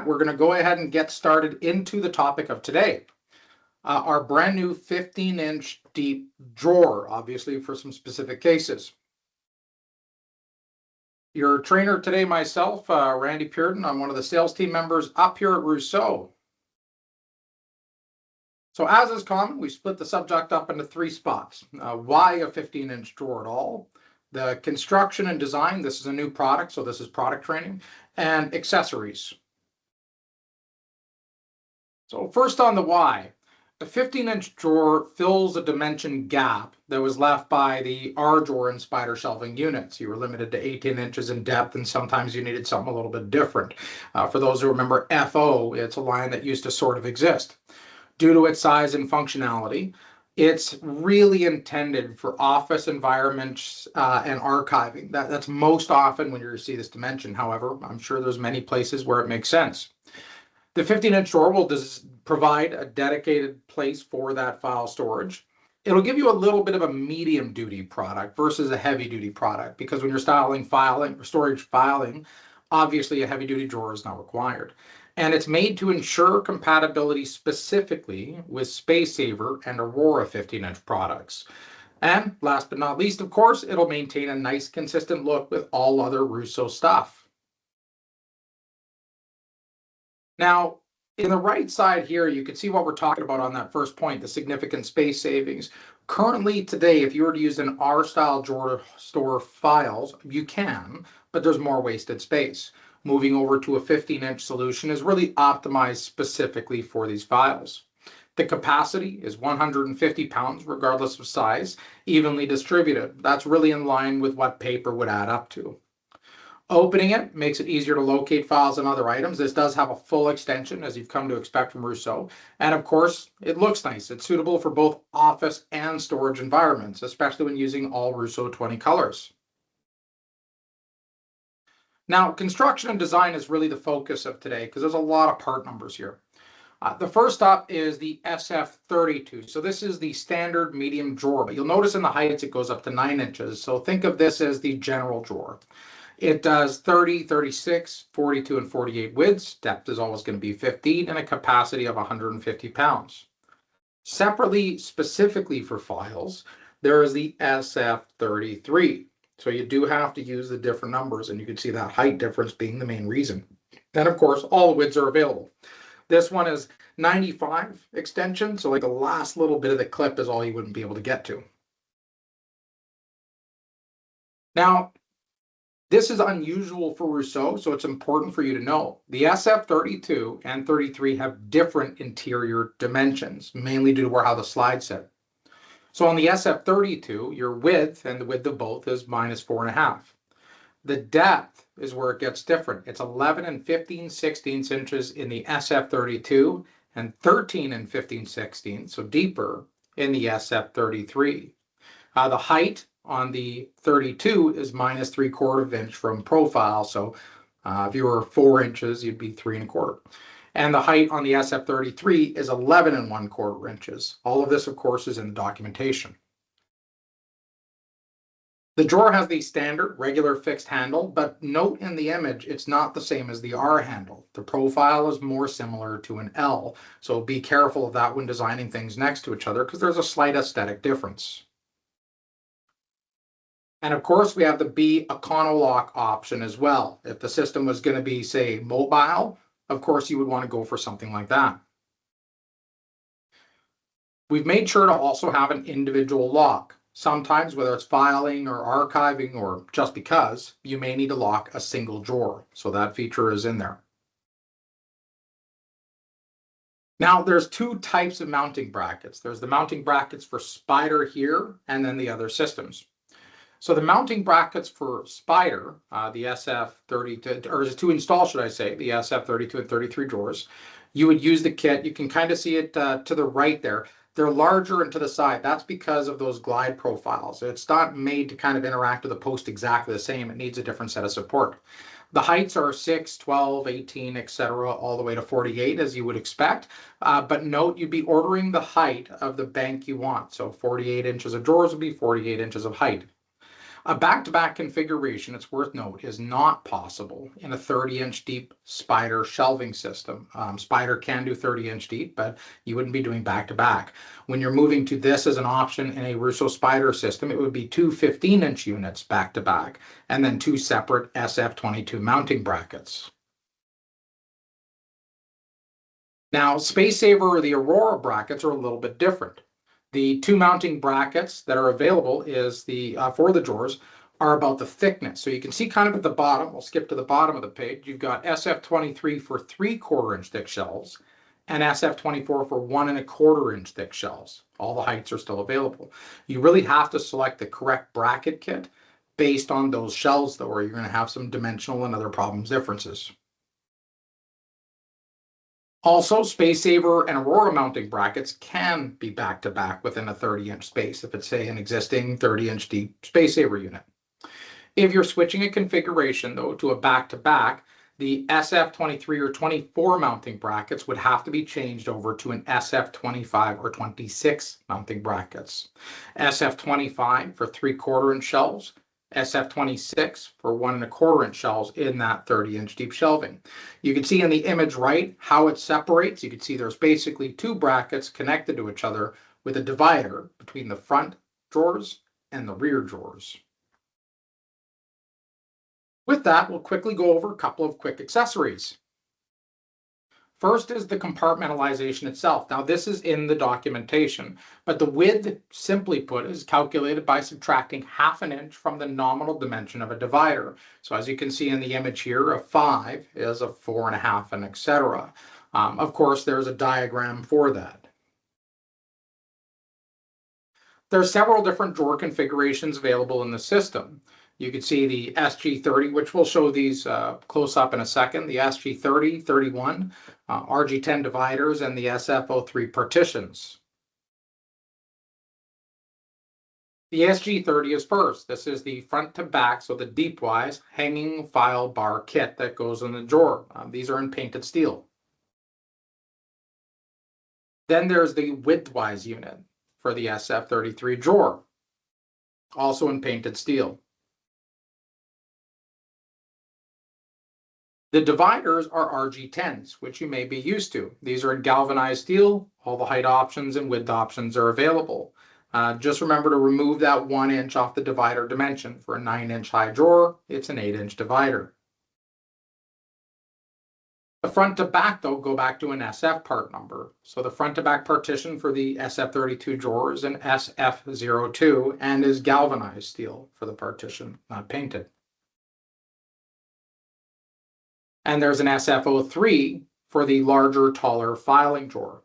we're going to go ahead and get started into the topic of today. Our brand new 15-inch deep drawer, obviously for some specific cases. Your trainer today, myself, Randy Puritan. I'm one of the sales team members up here at Rousseau. So as is common, we split the subject up into three spots. Why a 15-inch drawer at all? The construction and design, this is a new product, so this is product training, and accessories. So first on the why. The 15-inch drawer fills a dimension gap that was left by the R drawer and spider shelving units. You were limited to 18 inches in depth, and sometimes you needed something a little bit different. For those who remember FO, it's a line that used to sort of exist. Due to its size and functionality, it's really intended for office environments and archiving. That's most often when you see this dimension. However, I'm sure there's many places where it makes sense. The 15-inch drawer will provide a dedicated place for that file storage. It'll give you a little bit of a medium-duty product versus a heavy-duty product, because when you're storage filing, obviously a heavy-duty drawer is not required. And it's made to ensure compatibility specifically with Space Saver and Aurora 15-inch products. And last but not least, of course, it'll maintain a nice consistent look with all other Rousseau stuff. Now, in the right side here, you can see what we're talking about on that first point, the significant space savings. Currently today, if you were to use an R-style drawer to store files, you can, but there's more wasted space. Moving over to a 15-inch solution is really optimized specifically for these files. The capacity is 150 pounds, regardless of size, evenly distributed. That's really in line with what paper would add up to. Opening it makes it easier to locate files and other items. This does have a full extension, as you've come to expect from Rousseau. And of course, it looks nice. It's suitable for both office and storage environments, especially when using all Rousseau 20 colors. Now, construction and design is really the focus of today, because there's a lot of part numbers here. The first up is the SF32. So this is the standard medium drawer, but you'll notice in the heights it goes up to 9 inches. So think of this as the general drawer. It does 30, 36, 42, and 48 widths. Depth is always going to be 15, and a capacity of 150 pounds. Separately, specifically for files, there is the SF33. So you do have to use the different numbers, and you can see that height difference being the main reason. Then, of course, all the widths are available. This one is 95 extension, so like the last little bit of the clip is all you wouldn't be able to get to. Now, this is unusual for Rousseau, so it's important for you to know. The SF32 and 33 have different interior dimensions, mainly due to how the slides sit. So on the SF32, your width and the width of both is -4.5. The depth is where it gets different. It's 11 and 15/16 inches in the SF32 and 13 and 15/16, so deeper, in the SF33. The height on the 32 is -3/4 inch from profile. So if you were 4 inches, you'd be 3 1/4. And the height on the SF33 is 11 1/4 inches. All of this, of course, is in the documentation. The drawer has the standard regular fixed handle, but note in the image, it's not the same as the R handle. The profile is more similar to an L. So be careful of that when designing things next to each other, because there's a slight aesthetic difference. And of course, we have the B Econolock option as well. If the system was going to be, say, mobile, of course, you would want to go for something like that. We've made sure to also have an individual lock. Sometimes, whether it's filing or archiving or just because, you may need to lock a single drawer. So that feature is in there. Now, there's two types of mounting brackets. There's the mounting brackets for Spider here, and then the other systems. So the mounting brackets for Spider, the SF32, or to install, should I say, the SF32 and 33 drawers, you would use the kit. You can kind of see it to the right there. They're larger and to the side. That's because of those glide profiles. It's not made to kind of interact with the post exactly the same. It needs a different set of support. The heights are 6, 12, 18, etc., all the way to 48, as you would expect. But note, you'd be ordering the height of the bank you want. So 48 inches of drawers would be 48 inches of height. A back-to-back configuration, it's worth note, is not possible in a 30-inch deep Spyder shelving system. Spyder can do 30-inch deep, but you wouldn't be doing back-to-back. When you're moving to this as an option in a Rousseau Spyder system, it would be two 15-inch units back-to-back, and then two separate SF22 mounting brackets. Now, Space Saver or the Aurora brackets are a little bit different. The two mounting brackets that are available is for the drawers are about the thickness. So you can see kind of at the bottom, we'll skip to the bottom of the page, you've got SF23 for 3/4 inch thick shelves and SF24 for 1 1/4 inch thick shelves. All the heights are still available. You really have to select the correct bracket kit based on those shelves though, or you're going to have some dimensional and other problems differences. Also, Space Saver and Aurora mounting brackets can be back-to-back within a 30-inch space if it's, say, an existing 30-inch deep Space Saver unit. If you're switching a configuration, though, to a back-to-back, the SF23 or 24 mounting brackets would have to be changed over to an SF25 or 26 mounting brackets. SF25 for 3/4 inch shelves, SF26 for 1 1/4 inch shelves in that 30-inch deep shelving. You can see in the image right how it separates. You can see there's basically two brackets connected to each other with a divider between the front drawers and the rear drawers. With that, we'll quickly go over a couple of quick accessories. First is the compartmentalization itself. Now this is in the documentation, but the width, simply put, is calculated by subtracting 1/2 inch from the nominal dimension of a divider. So as you can see in the image here, a 5 is a 4.5 and etc. Of course, there's a diagram for that. There are several different drawer configurations available in the system. You can see the SG30, which we'll show these close up in a second, the SG30, 31, RG10 dividers, and the SF03 partitions. The SG30 is first. This is the front to back, so the deep-wise hanging file bar kit that goes in the drawer. These are in painted steel. Then there's the width-wise unit for the SF33 drawer, also in painted steel. The dividers are RG10s, which you may be used to. These are in galvanized steel. All the height options and width options are available. Just remember to remove that 1 inch off the divider dimension. For a 9-inch high drawer, it's an 8-inch divider. The front to back, though, go back to an SF part number. So the front to back partition for the SF32 drawer is an SF02 and is galvanized steel for the partition, not painted. And there's an SF03 for the larger, taller filing drawer.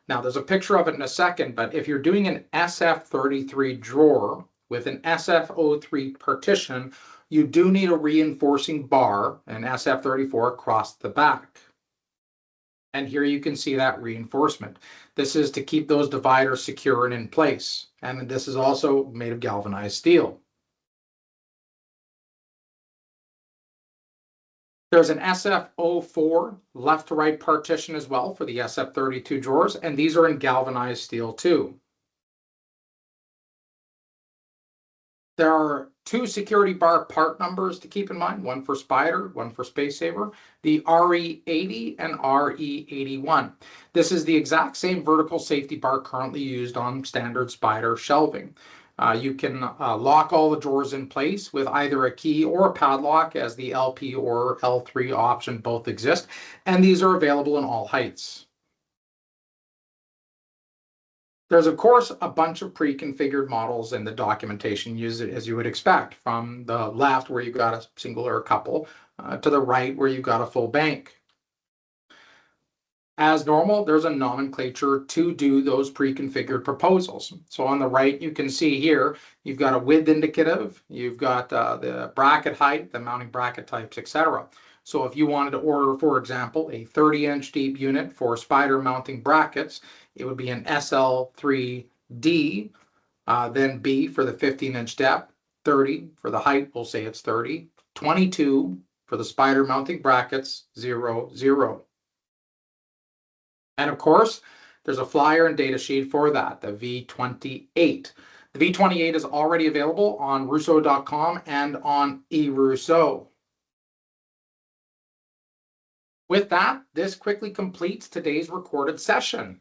Now, there's a picture of it in a second, but if you're doing an SF33 drawer with an SF03 partition, you do need a reinforcing bar, an SF34, across the back. And here you can see that reinforcement. This is to keep those dividers secure and in place. And this is also made of galvanized steel. There's an SF04 left to right partition as well for the SF32 drawers, and these are in galvanized steel too. There are two security bar part numbers to keep in mind, one for Spyder, one for Space Saver, the RE80 and RE81. This is the exact same vertical safety bar currently used on standard Spyder shelving. You can lock all the drawers in place with either a key or a padlock, as the LP or L3 option both exist, and these are available in all heights. There's, of course, a bunch of pre-configured models in the documentation, as you would expect, from the left where you've got a single or a couple, to the right where you've got a full bank. As normal, there's a nomenclature to do those pre-configured proposals. So on the right, you can see here, you've got a width indicative, you've got the bracket height, the mounting bracket types, etc. So if you wanted to order, for example, a 30-inch deep unit for Spyder mounting brackets, it would be an SL3D, then B for the 15-inch depth, 30 for the height, we'll say it's 30, 22 for the Spyder mounting brackets, 0, 0. And of course, there's a flyer and data sheet for that, the V28. The V28 is already available on Rousseau.com and on eRousseau. With that, this quickly completes today's recorded session.